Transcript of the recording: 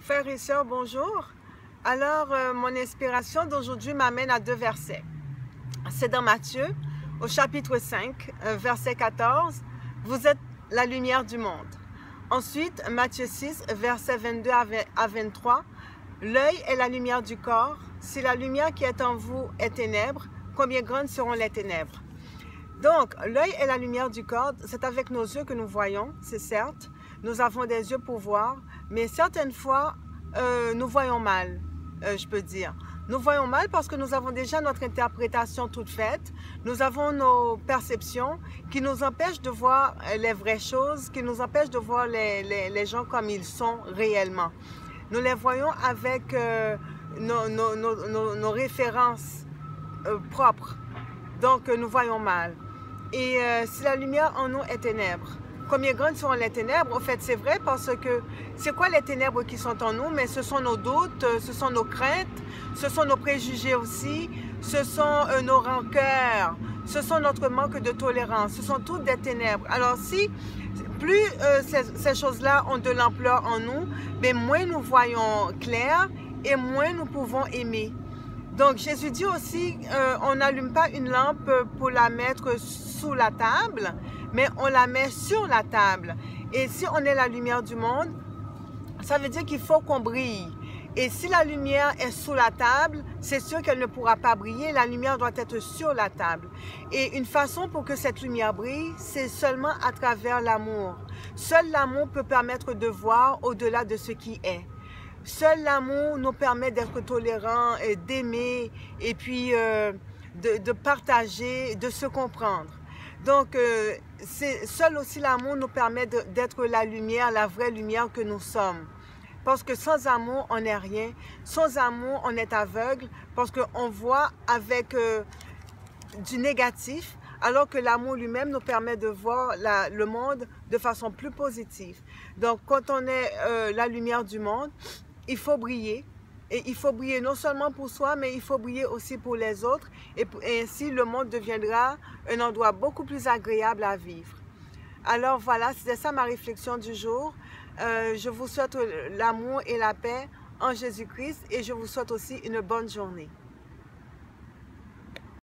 Frères et sœurs, bonjour. Alors, mon inspiration d'aujourd'hui m'amène à deux versets. C'est dans Matthieu, au chapitre 5, verset 14. Vous êtes la lumière du monde. Ensuite, Matthieu 6, verset 22 à 23. L'œil est la lumière du corps. Si la lumière qui est en vous est ténèbres, combien grandes seront les ténèbres? Donc, l'œil est la lumière du corps. C'est avec nos yeux que nous voyons, c'est certes. Nous avons des yeux pour voir, mais certaines fois, nous voyons mal, je peux dire. Nous voyons mal parce que nous avons déjà notre interprétation toute faite. Nous avons nos perceptions qui nous empêchent de voir les vraies choses, qui nous empêchent de voir les gens comme ils sont réellement. Nous les voyons avec nos références propres. Donc, nous voyons mal. Et si la lumière en nous est ténèbres, combien grandes seront les ténèbres? En fait, c'est vrai parce que c'est quoi les ténèbres qui sont en nous? Mais ce sont nos doutes, ce sont nos craintes, ce sont nos préjugés aussi, ce sont nos rancœurs, ce sont notre manque de tolérance, ce sont toutes des ténèbres. Alors si plus ces choses-là ont de l'ampleur en nous, mais moins nous voyons clair et moins nous pouvons aimer. Donc Jésus dit aussi, on n'allume pas une lampe pour la mettre sous la table, mais on la met sur la table. Et si on est la lumière du monde, ça veut dire qu'il faut qu'on brille. Et si la lumière est sous la table, c'est sûr qu'elle ne pourra pas briller. La lumière doit être sur la table. Et une façon pour que cette lumière brille, c'est seulement à travers l'amour. Seul l'amour peut permettre de voir au-delà de ce qui est. Seul l'amour nous permet d'être tolérants, d'aimer et puis de partager, de se comprendre. Donc, seul aussi l'amour nous permet d'être la lumière, la vraie lumière que nous sommes. Parce que sans amour, on n'est rien. Sans amour, on est aveugle parce qu'on voit avec du négatif, alors que l'amour lui-même nous permet de voir le monde de façon plus positive. Donc, quand on est la lumière du monde, il faut briller. Et il faut briller non seulement pour soi, mais il faut briller aussi pour les autres. Et ainsi, le monde deviendra un endroit beaucoup plus agréable à vivre. Alors voilà, c'était ça ma réflexion du jour. Je vous souhaite l'amour et la paix en Jésus-Christ et je vous souhaite aussi une bonne journée.